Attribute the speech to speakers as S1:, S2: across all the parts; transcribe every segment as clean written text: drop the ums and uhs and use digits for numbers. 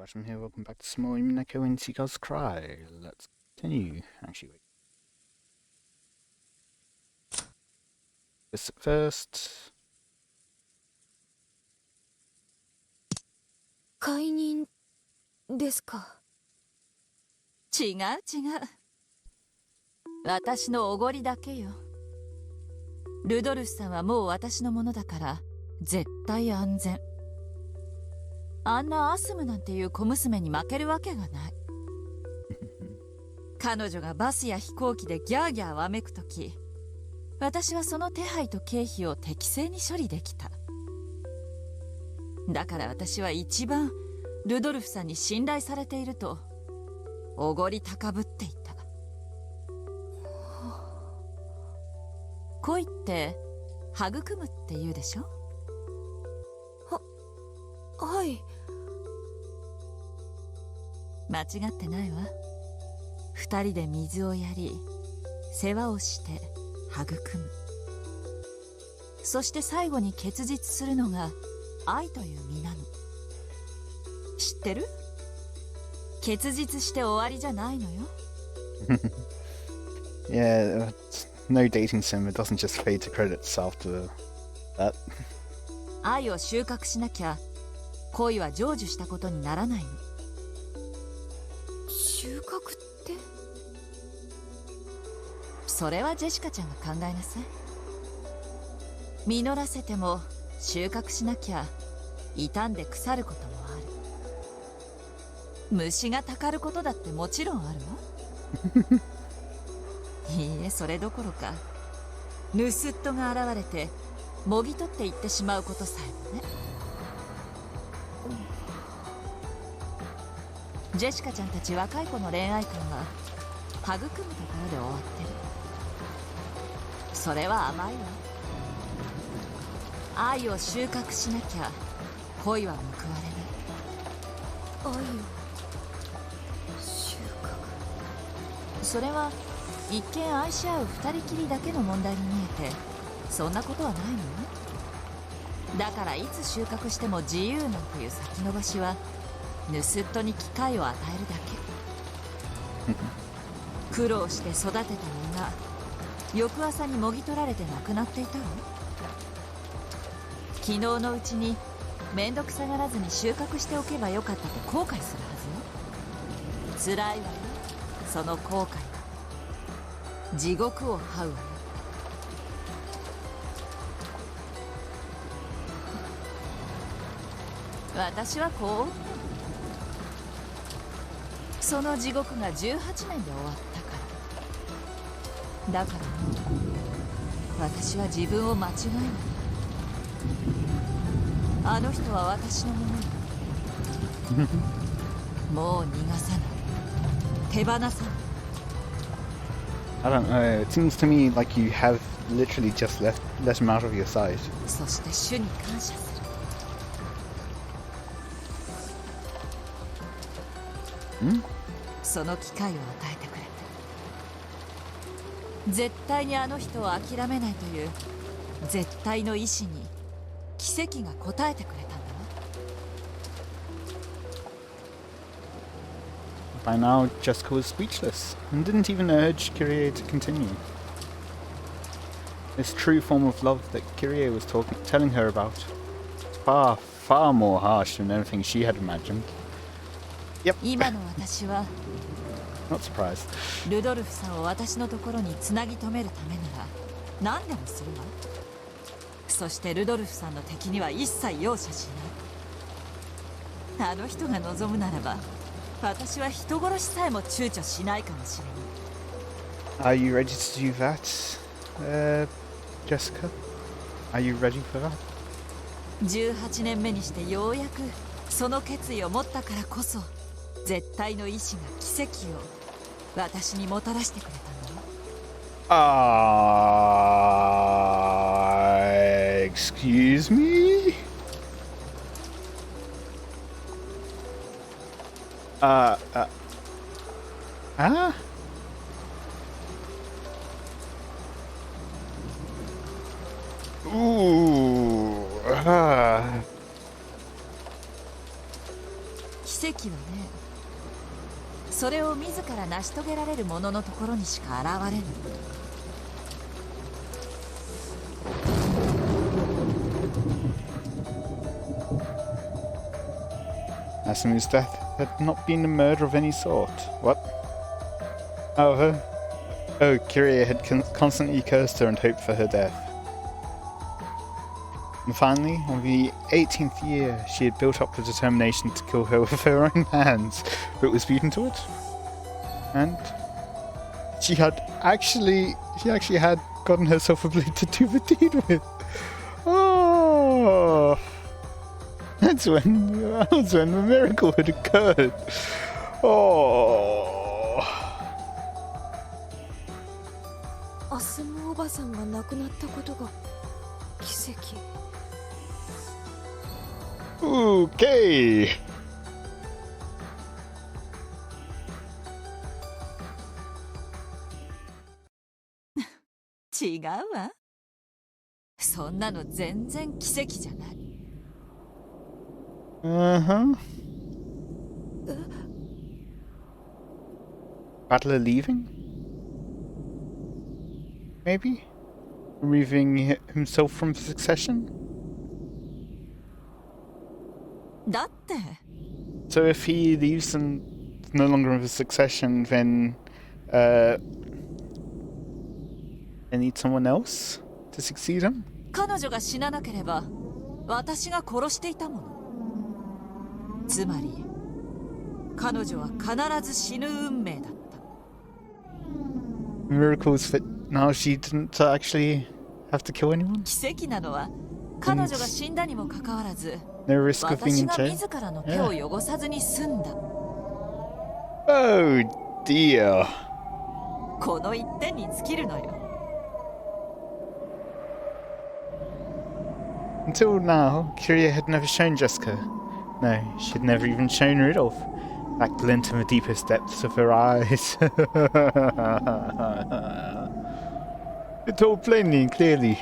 S1: Watem here. Welcome back to some more Umineko When They Cry. Let's continue. Actually, wait. This first.
S2: 解任ですか。
S3: 違う違う。私のおごりだけよ。ルドルフさんはもう私のものだから絶対安全。あんなアスムなんていう小娘に負けるわけがない。彼女がバスや飛行機でギャーギャーわめくとき、私はその手配と経費を適正に処理できた。だから私は一番ルドルフさんに信頼されているとおごり高ぶっていた。恋って育むって言うでしょ。
S2: はい。
S3: 間違ってないわ。二人で水をやり世話をして育む、そして最後に結実するのが愛という実なの。知ってる？結実して終わりじゃないのよ。
S1: Yeah, no dating sim. It doesn't just fade to credits after that.
S3: 愛を収穫しなきゃ恋は成就したことにならないの。
S2: 収穫って？
S3: それはジェシカちゃんが考えなさい。実らせても収穫しなきゃ傷んで腐ることもある。虫がたかることだってもちろんあるわ。いいえ、それどころか盗人が現れてもぎ取っていってしまうことさえもね。ジェシカちゃんたち若い子の恋愛観は育むところで終わってる。それは甘いわ。愛を収穫しなきゃ恋は報われない。
S2: 愛を収穫。
S3: それは一見愛し合う二人きりだけの問題に見えてそんなことはないのよ。だからいつ収穫しても自由なんていう先延ばしは盗人に機会を与えるだけ。苦労して育てた実が翌朝にもぎ取られてなくなっていたわ。昨日のうちに面倒くさがらずに収穫しておけばよかったと後悔するはずよ。辛いわよ、その後悔は。地獄を這うわよ。私はこう思う。その地獄が18年で終わったから。だからもう私は自分を間違えない。あの人は私のものよ。もう逃がさない。手放さない。
S1: I don't know. It seems to me like you have literally just let him out of your sight.
S3: そして主に感謝する。その機会を与えてくれて。絶対にあの人を諦めないという絶対の意志に奇跡が応えてくれたんだわ。
S1: By now, Jessica was speechless and didn't even urge Kyrie to continue. This true form of love that Kyrie was telling her about, far, far more harsh than anything she had imagined. Yep.
S3: 今の私は
S1: Not surprised.
S3: ルドルフさんを私のところにつなぎ止めるためなら何でもするわ。そしてルドルフさんの敵には一切容赦しない。あの人が望むならば私は人殺しさえも躊躇しないかもしれない。
S1: Are you ready to do that, Jessica? Are you ready for that?
S3: 18年目にしてようやくその決意を持ったからこそ絶対の意志が奇跡を私にもたらしてくれたのよ。
S1: Excuse me?
S3: 奇奇跡はね、それを自ら成し遂げられる者のところにしか現れぬ。
S1: Asumi's death had not been a murder of any sort. What? However, Kirie had constantly cursed her and hoped for her death. And finally, on the 18th year, she had built up the determination to kill her with her own hands, but was beaten to it. And she actually had gotten herself a blade to do the deed with. Oh, that's when the miracle had occurred. Oh.
S2: アスムおばさんが亡くなったことが奇跡。
S1: Okay.
S3: 違うわ。そんなの全然奇跡じゃない。
S1: Uh-huh. Battler leaving? Maybe? Removing himself from succession?
S3: だって。
S1: So if he leaves and is no longer in the succession, then they need someone else to succeed him?
S3: 彼女が死ななければ私が殺していたもの。つまり彼女は必ず死ぬ運命だった。
S1: Miracles that now she didn't actually have to kill anyone?
S3: 奇跡なのは彼女が死んだにもかかわらず
S1: No risk of being
S3: 私
S1: in
S3: が
S1: jail?
S3: 自らの手を汚さずに済んだ。
S1: Oh dear.
S3: この一点に尽きるのよ。
S1: Until now, Kirie had never shown Jessica. No, she had never even shown Rudolph. That glint in the deepest depths of her eyes. It told plainly and clearly.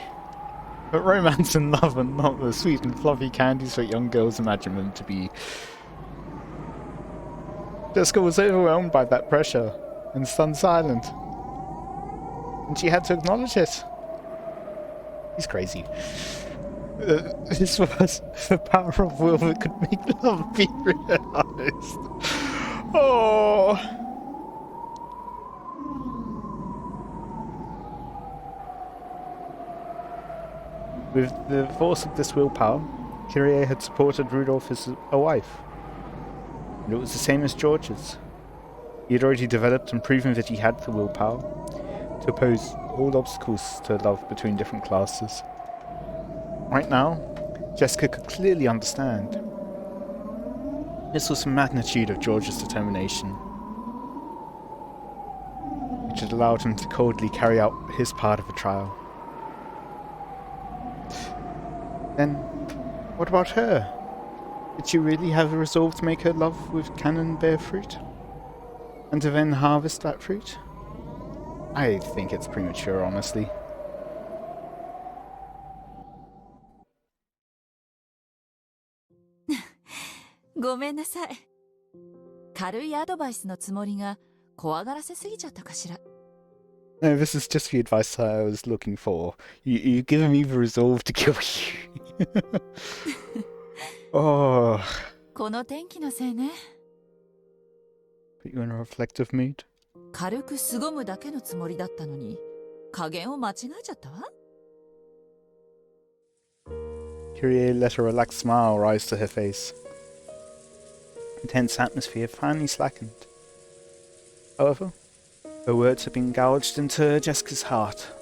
S1: But romance and love are not the sweet and fluffy candies that young girls imagine them to be. Jessica was overwhelmed by that pressure and stunned silent. And she had to acknowledge it. He's crazy. This was the power of will that could make love be realized. Oh. With the force of this willpower, Kirie had supported Rudolph as a wife. And it was the same as George's. He had already developed and proven that he had the willpower to oppose all obstacles to love between different classes. Right now, Jessica could clearly understand. This was the magnitude of George's determination, which had allowed him to coldly carry out his part of the trial. Then, what about her? Did she really have a resolve to make her love with Canon bear fruit? And to then harvest that fruit? I think it's premature, honestly.
S3: ごめんなさい。軽いアドバイスのつもりが怖がらせすぎちゃったかしら。
S1: No, this is just the advice I was looking for. You've given me the resolve to kill you. Oh.
S3: この天気のせいね。
S1: Put you in a reflective mood.
S3: 軽く凄むだけのつもりだったのに、加減を間違えちゃったわ。
S1: Kirie let a relaxed smile rise to her face. The tense atmosphere finally slackened. However, her words had been gouged into Jessica's heart.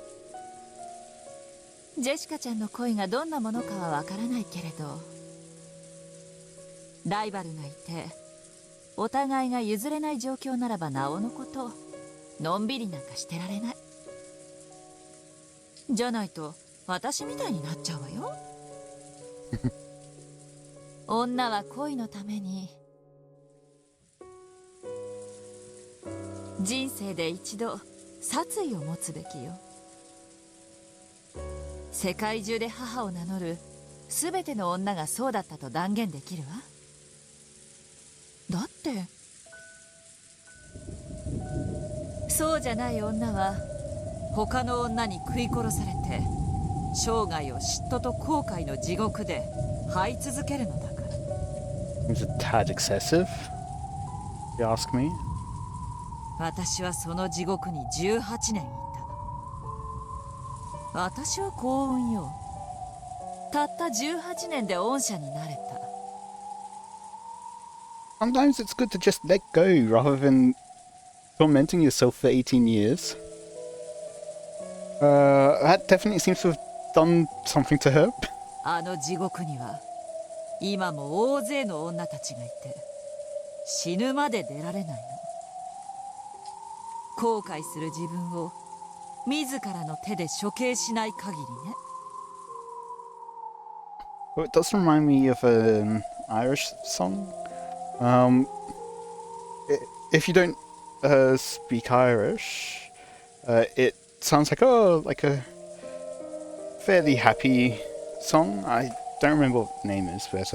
S3: ジェシカちゃんの恋がどんなものかはわからないけれど、ライバルがいて、お互いが譲れない状況ならばなおのこと、のんびりなんかしてられない。じゃないと、私みたいになっちゃうわよ。女は恋のために、人生で一度殺意を持つべきよ。世界中で母を名乗るすべての女がそうだったと断言できるわ。してそうじゃない女は他の女に食い殺されて生涯を嫉妬と後悔の地獄で這い続けるのだから。
S1: Seems a tad excessive, if you ask me.
S3: 私はその地獄に18年いた。私は幸運よ。たった18年で恩赦になれた。
S1: Sometimes it's good to just let go rather than tormenting yourself for 18 years. That definitely seems to have done something to her.
S3: あの地獄には今も大勢の女たちがいて死ぬまで出られないの。後悔する自分を自らの手で処刑しない限りね。
S1: Well, it does remind me of an Irish song. If you don't speak Irish, it sounds like a fairly happy song. I don't remember what the name is, but it's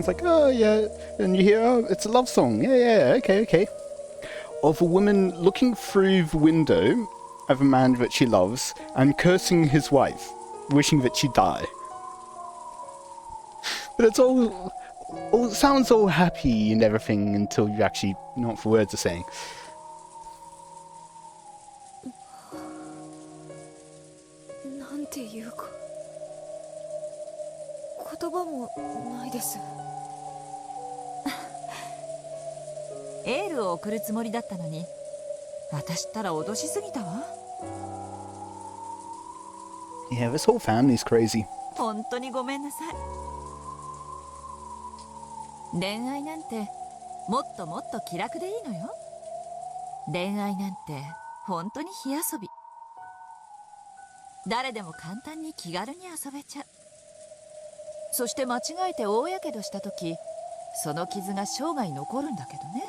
S1: like, oh yeah, and you hear, oh, it's a love song. Yeah, okay. Of a woman looking through the window of a man that she loves and cursing his wife, wishing that she die. But it's all sounds all happy and everything until you actually know what the words are saying.
S2: なんていうか言葉もないです。
S3: エールを送るつもりだったのに私ったら脅しすぎたわ。
S1: Yeah, this whole family's crazy.
S3: 本当にごめんなさい。恋愛なんてもっともっと気楽でいいのよ。恋愛なんて本当に火遊び。誰でも簡単に気軽に遊べちゃう。そして間違えて大やけどした時その傷が生涯残るんだけどね。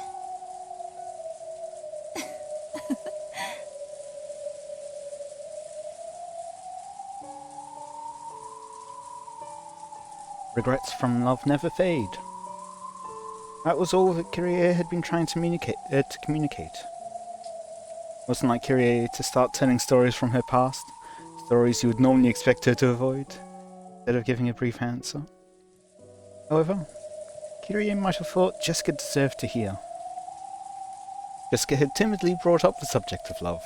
S1: Regrets from love never fade. That was all that Kyrie had been trying to communicate. It wasn't like Kyrie to start telling stories from her past, stories you would normally expect her to avoid, instead of giving a brief answer. However, Kyrie might have thought Jessica deserved to hear. Jessica had timidly brought up the subject of love.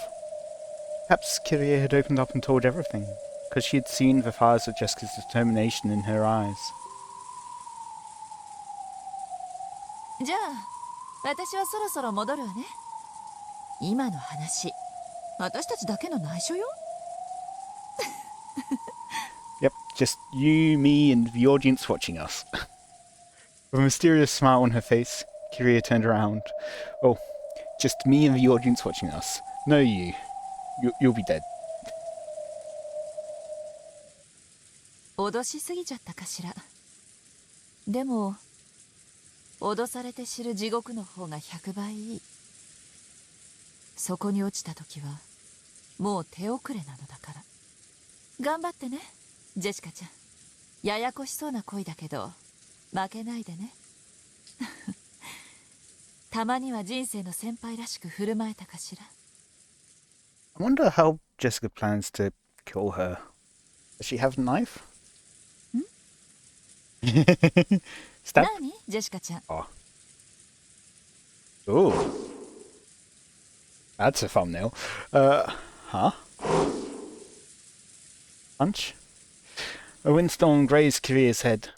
S1: Perhaps Kyrie had opened up and told everything, because she had seen the fires of Jessica's determination in her eyes.
S3: じゃあ私はそろそろ戻るわね。今の話私たちだけの内緒よ。
S1: Yep, just you, me, and the audience watching us. With a mysterious smile on her face, Kyrie turned around. Oh, just me and the audience watching us. No, you'll be dead.
S3: 脅しすぎちゃったかしら。でも脅されて知る地獄の方が100倍いい。そこに落ちた時はもう手遅れなのだから。頑張ってねジェシカちゃん。ややこしそうな恋だけど負けないでね。たまには人生の先輩らしく振る舞えたかしら。
S1: I wonder how Jessica plans to kill her. Does she have a knife? Stab?
S3: 何ジェシカちゃん。
S1: Oh. Ooh. That's a thumbnail. Huh? Punch? A windstorm grazed Kiria's head.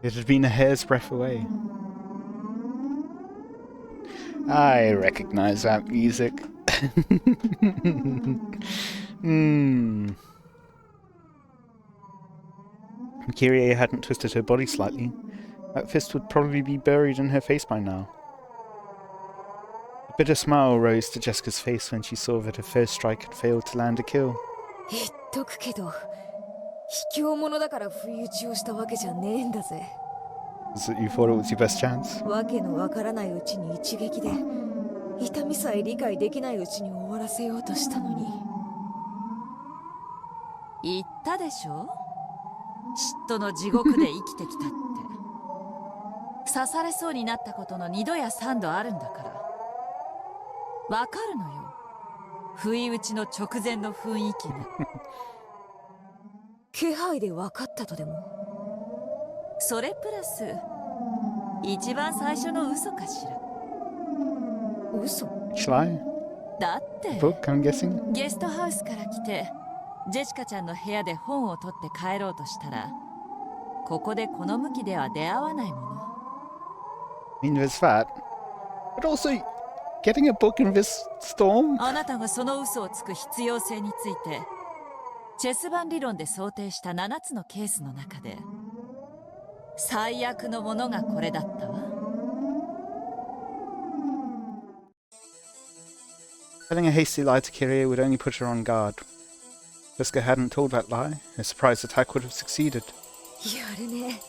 S1: It had been a hair's breadth away. I recognize that music. If Kyrie hadn't twisted her body slightly, that fist would probably be buried in her face by now. A bitter smile rose to Jessica's face when she saw that her first strike had failed to land a kill.
S2: 言っとくけど卑怯者だから不意打ちをしたわけじゃねえんだぜ。
S1: Was it you thought it was your best chance?
S2: わけのわからないうちに一撃で痛みさえ理解できないうちに終わらせようとしたのに。
S3: 言ったでしょ、嫉妬の地獄で生きてきたって。刺されそうになったことの2度や3度あるんだから。わかるのよ、不意打ちの直前の雰囲気が。
S2: 気配で分かったとでも？
S3: それプラス一番最初の嘘かしら。
S2: 嘘？
S1: Lie?
S3: だって
S1: Book, I'm guessing?
S3: ゲストハウスから来てジェシカちゃんの部屋で本を取って帰ろうとしたら、ここでこの向きでは出会わないもの。
S1: I mean, there's that. But also, getting a book in this storm?
S3: あなたがその嘘をつく必要性についてチェス盤理論で想定した7つのケースの中で最悪のものがこれだったわ。
S1: Telling a hasty lie to Kyrie would only put her on guard. Jessica hadn't told that lie. A surprise attack would have succeeded.
S2: やるね。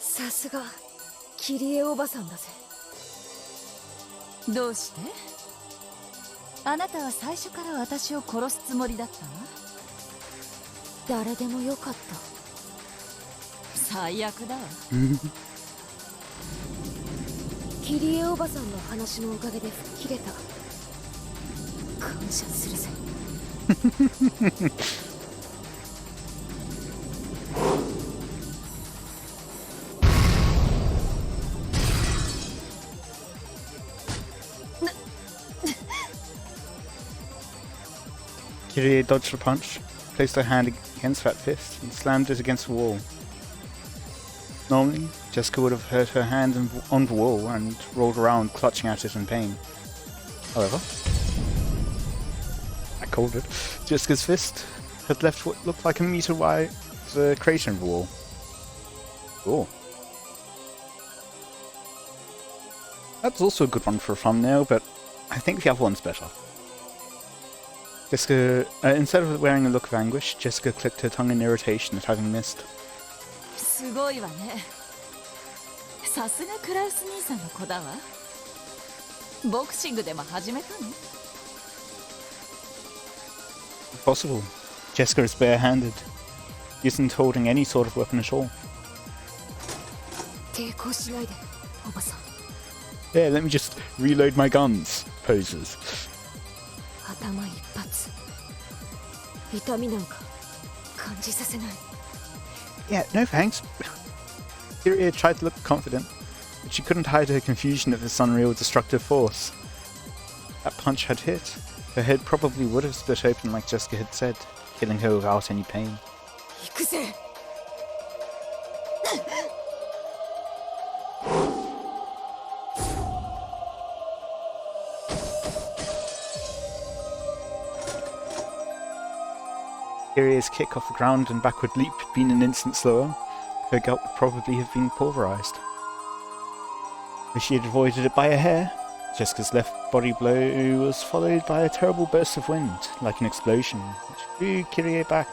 S2: さすがキリエおばさんだぜ。
S3: どうして？あなたは最初から私を殺すつもりだったわ。
S2: 誰でもよかった。
S3: 最悪だわ。
S2: キリエおばさんの話のおかげで吹っ切れた。感謝するぜ。
S1: Kyrie dodged a punch, placed her hand against that fist, and slammed it against the wall. Normally, Jessica would have hurt her hand on the wall and rolled around clutching at it in pain. However, I called it. Jessica's fist had left what looked like a meter-wide crater in the wall. Cool. That's also a good one for a thumbnail, but I think the other one's better. Jessica, instead of wearing a look of anguish, Jessica clicked her tongue in irritation at having missed.
S3: すごいわね。さすがクラウス兄さんの子だわ。ボクシングでも始めたの？
S1: Possible. Jessica is barehanded. Isn't holding any sort of weapon at all.
S2: 抵抗しないで、おばさん。
S1: Yeah, let me just reload my guns. Poses.
S2: 頭一発。痛みなんか感じさせない。
S1: Yeah, no thanks. Kyrie tried to look confident, but she couldn't hide her confusion at this unreal destructive force. That punch had hit. Her head probably would have split open like Jessica had said, killing her without any pain.
S2: 行くぜ。
S1: Kyrie's kick off the ground and backward leap had been an instant slower. Her gut would probably have been pulverized. If she had avoided it by a hair, Jessica's left body blow was followed by a terrible burst of wind, like an explosion, which threw Kyrie back.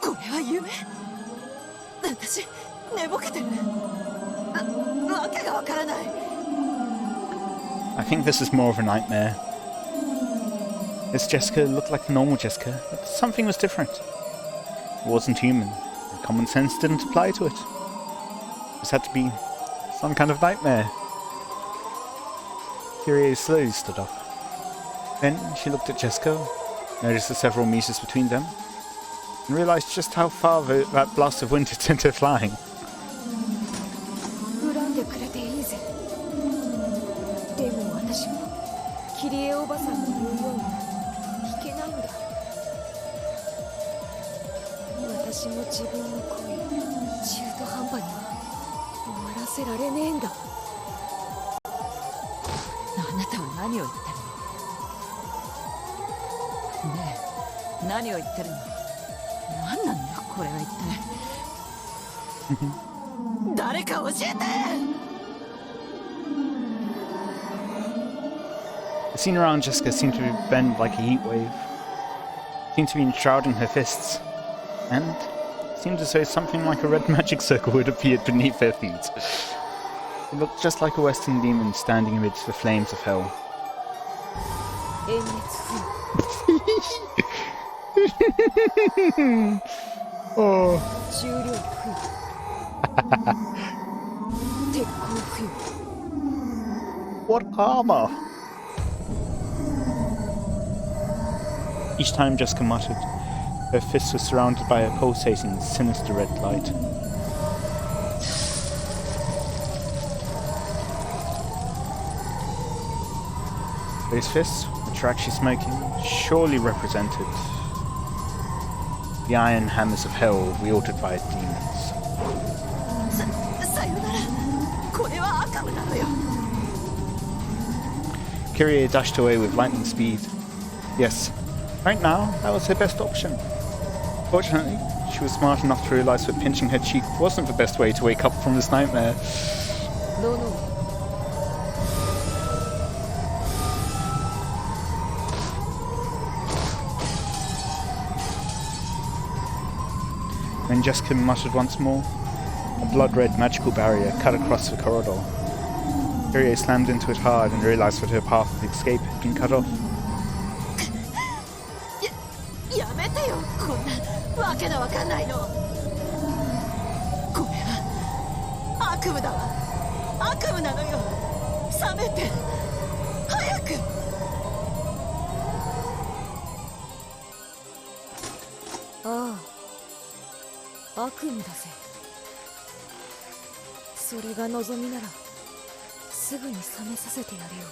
S3: これは夢？私寝ぼけてる。わけがわからない。
S1: I think this is more of a nightmare. This Jessica looked like normal Jessica, but something was different. It wasn't human. Common sense didn't apply to it. This had to be some kind of nightmare. Kyrie slowly stood up. Then she looked at Jessica, noticed the several meters between them, and realized just how far that blast of wind had sent her flying.
S2: 恨んでくれていいぜ。でも私もキリエおばさんの言うように弾けないんだ。私も自分の恋中途半端には終わらせられねえんだ。
S3: あなたは何を言ってるの？ねえ、何を言ってるの？何なのよ、これは一体。誰か教えて！
S1: The scene around Jessica seemed to bend like a heat wave. Seemed to be enshrouding her fists. And it seemed as though something like a red magic circle had appeared beneath their feet. It looked just like a western demon standing amidst the flames of hell.
S2: 殲滅不
S1: Oh.
S2: 重量不甲府よ。
S1: What armor? Each time Jessica muttered, her fists were surrounded by a pulsating, sinister red light. Those fists, which were actually smoking, surely represented the iron hammers of hell wielded by demons.
S3: さよなら。これは悪夢なのよ。
S1: Kyrie dashed away with lightning speed. Yes, right now, that was her best option. Fortunately, she was smart enough to realize that pinching her cheek wasn't the best way to wake up from this nightmare.
S2: どの
S1: When Jessica muttered once more, a blood-red magical barrier cut across the corridor. Kyrie slammed into it hard and realized that her path of escape had been cut off.
S3: やめてよ、こんなわけのわかんないの。これは悪夢だわ。悪夢なのよ。覚めて、早く。
S2: ああ、悪夢だぜ。それが望みならすぐに覚めさせてやるよ。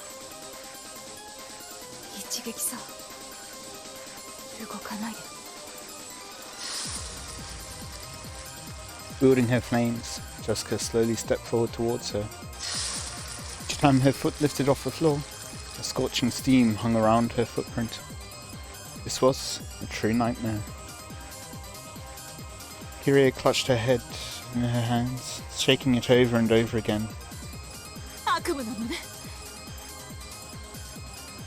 S2: 一撃さ、動かないで。
S1: Wielding her flames, Jessica slowly stepped forward towards her. Each time her foot lifted off the floor, a scorching steam hung around her footprint. This was a true nightmare. Kyrie clutched her head in her hands, shaking it over and over again.
S3: 悪夢なのね。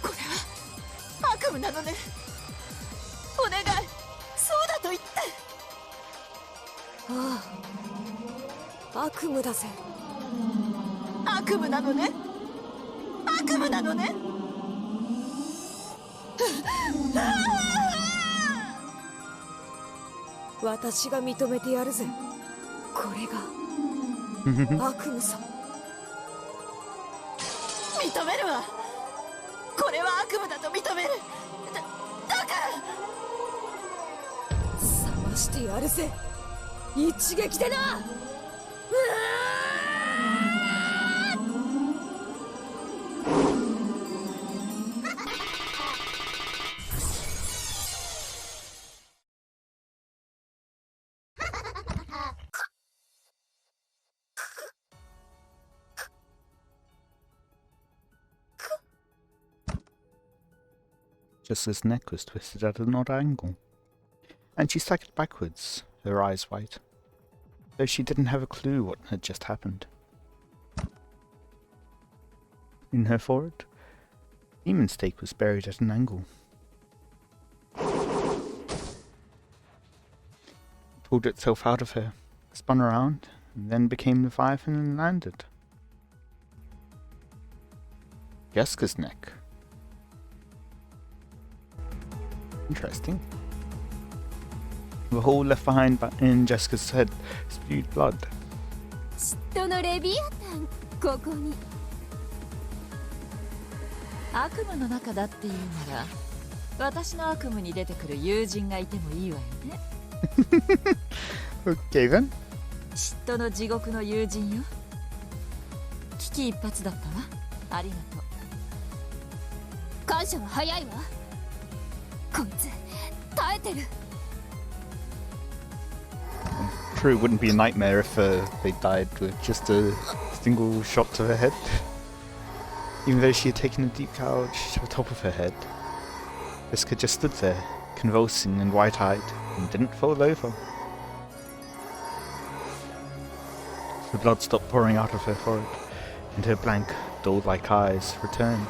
S3: これは悪夢なのね。お願い、そうだと言って。
S2: ああ、悪夢だぜ。
S3: 悪夢なのね。悪夢なのね。
S2: 私が認めてやるぜ。これが悪夢さ。
S3: 認めるわ。これは悪夢だと認める。だから
S2: 覚ましてやるぜ。一撃でな。
S1: Jessica's neck was twisted at an odd angle, and she staggered backwards, her eyes white, though she didn't have a clue what had just happened. In her forehead, a demon stake was buried at an angle. It pulled itself out of her, spun around, and then became Leviathan and landed. Jessica's neck. Interesting. The hole left behind in Jessica's head spewed blood.
S2: 嫉妬のレビアタン、ここに。
S3: 悪夢の中だっていうなら、私の悪夢に出てくる友人がいてもいいわよね。
S1: Okay then.
S3: 嫉妬の地獄の友人よ。危機一髪だったわ。ありがとう。
S2: 感謝は早いわ。こいつ耐えてる。
S1: True, it wouldn't be a nightmare if they died with just a single shot to her head. Even though she had taken a deep gouge to the top of her head, Jessica just stood there, convulsing and wide-eyed, and didn't fall over. The blood stopped pouring out of her forehead, and her blank, doll-like eyes returned.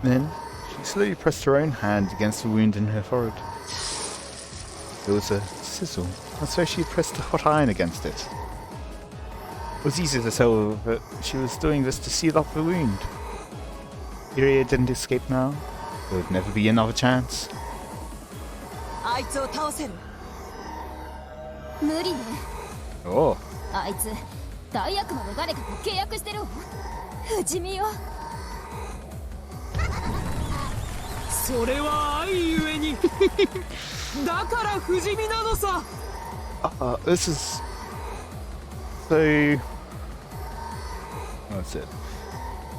S1: Then, she slowly pressed her own hand against the wound in her forehead. There was a sizzle, as though she pressed a hot iron against it. It was easy to tell that she was doing this to seal up the wound. Iria didn't escape now. There would never be another chance.
S3: あいつを倒せる。
S2: 無理ね。
S1: Oh.
S2: あいつ大悪魔の誰かと契約してるわ。不死身よ。
S4: それは愛ゆえにだから不死身なのさ。
S1: This is so. What's it?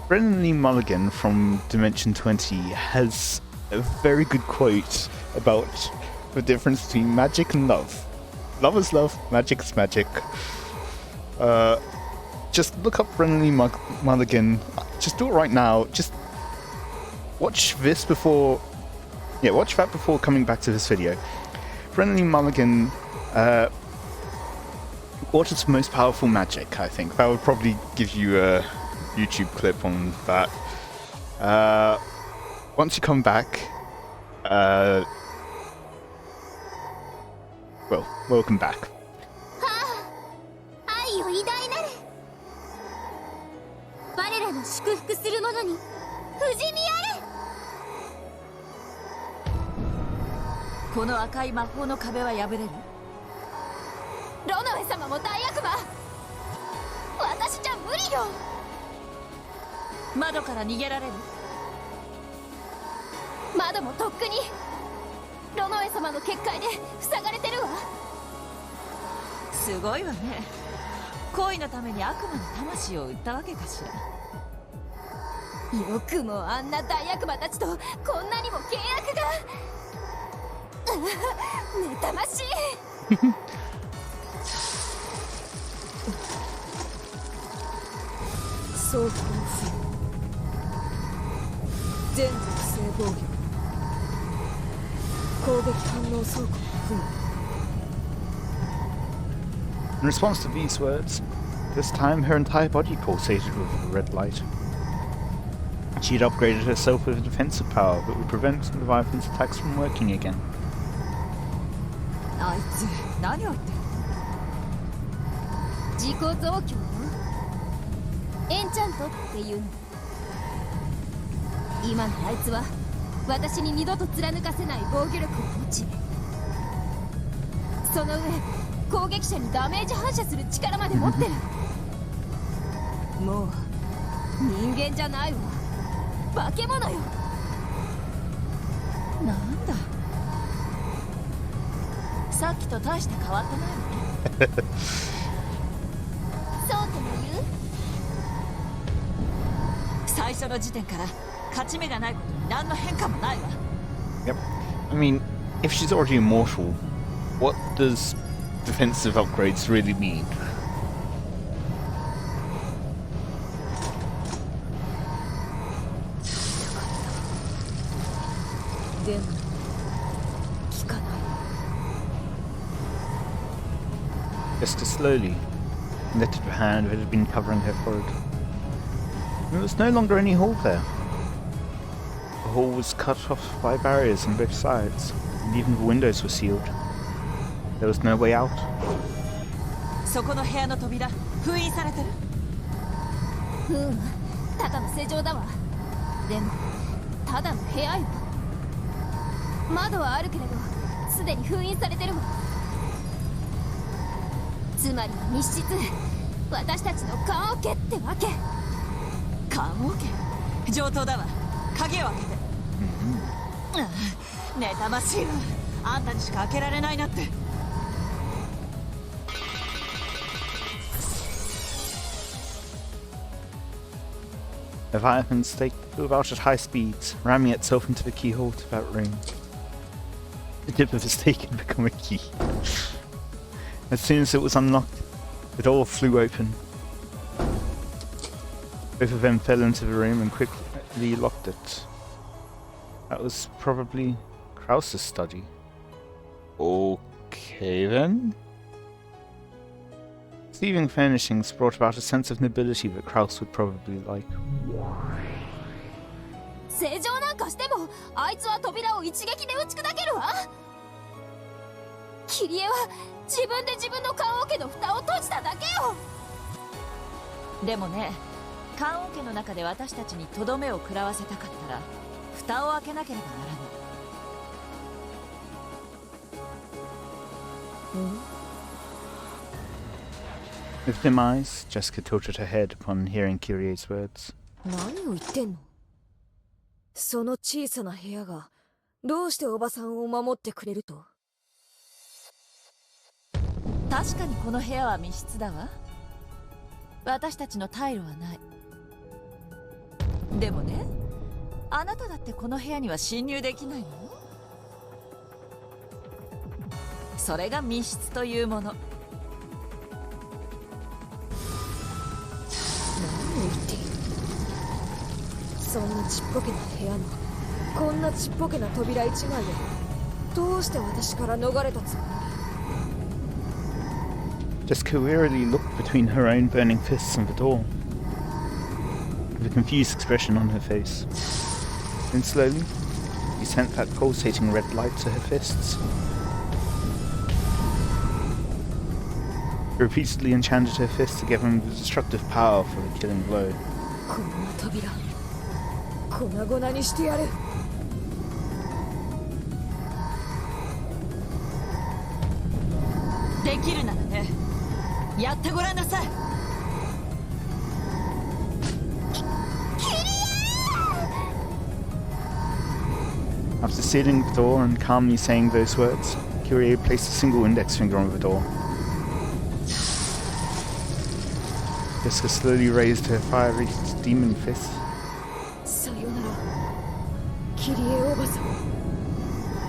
S1: Brendan Lee Mulligan from Dimension 20 has a very good quote about the difference between magic and love. Love is love, magic is magic. Just look up Brendan Lee Mulligan. Just do it right now. Just watch this before. Yeah, watch that before coming back to this video. Brendan Lee Mulligan. What is the most powerful magic? I think that would probably give you a YouTube clip on that. Once you come back, well, welcome back.
S2: 愛よ偉大なる。我らの祝福する者に不死身あれ。
S3: この赤い魔法の壁は破れる？
S2: ロノエ様も大悪魔。私じゃ無理よ。
S3: 窓から逃げられる？
S2: 窓もとっくにロノエ様の結界で塞がれてるわ。
S3: すごいわね。恋のために悪魔の魂を売ったわけかしら。
S2: よくもあんな大悪魔たちとこんなにも契約が。妬ましい。そうかもしれない。全属性防御。攻撃反応倉庫を含む。
S1: In response to these words, this time her entire body pulsated with a red light. She had upgraded herself with a defensive power that would prevent the Leviathan's attacks from working again.
S3: あいつ何を言ってる？
S2: 自己増強よ。エンチャントっていうの。今のあいつは私に二度と貫かせない防御力を持ち、その上攻撃者にダメージ反射する力まで持ってる。もう人間じゃないわ。化け物よ。
S3: なんだ、さっきと大して変わってないのね。
S2: そうとも言う？
S3: 最初の時点から勝ち目がないことに何の変化もないわ。
S1: Yep. I mean, if she's already immortal, what does defensive upgrades really mean?
S2: でも効かない。
S1: Just slowly lifted her hand that had been covering her forehead. There was no longer any hole there. The hole was cut off by barriers on both sides, and even the windows were sealed. There was no way out.
S3: そこの部屋の扉封印されてる？
S2: ただの施錠だわ。でもただの部屋よ。窓はあるけれどすでに封印されてるわ。つまりは密室、私たちの棺桶ってわけ。
S3: 棺桶？上等だわ。鍵を開けて。妬ましいわ。あんたにしか開けられないなって。
S1: Leviathan flew about at high speeds, ramming itself into the keyhole to that room. The tip of the stake had become a key. As soon as it was unlocked, the door flew open. Both of them fell into the room and quickly locked it. That was probably Krause's study. Okay then. Thieving furnishings brought about a sense of nobility that Krause would probably like.
S2: 正常なんかしてもあいつは扉を一撃で打ち砕けるわ。キリエは自分で自分の棺桶の蓋を閉じただけよ。
S3: でもね、棺桶の中で私たちにとどめを食らわせたかったら蓋を開けなければならない。
S1: With dim eyes, Jessica tilted her head upon hearing Kyrie's words.
S5: 何を言ってんの？その小さな部屋がどうしておばさんを守ってくれると？
S3: 確かにこの部屋は密室だわ。私たちの退路はない。でもね、あなただってこの部屋には侵入できないのよ。それが密室というもの。
S5: 何を言っている？そんなちっぽけな部屋のこんなちっぽけな扉一枚でどうして私から逃れたつもり？
S1: Jessica wearily looked between her own burning fists and the door, with a confused expression on her face. Then slowly, he sent that pulsating red light to her fists. He repeatedly enchanted her fists to give him the destructive power for the killing blow.
S5: こんな扉粉々にしてやる。
S3: できるならね、やってごらんなさい。
S1: After sealing the door and calmly saying those words, Kyrie placed a single index finger on the door. Jessica slowly raised her fiery demon fist.
S5: さよなら、キリエおばさん。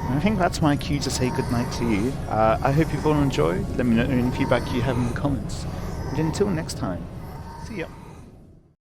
S1: And I think that's my cue to say goodnight to you. I hope you've all enjoyed. Let me know any feedback you have in the comments. And until next time, see ya.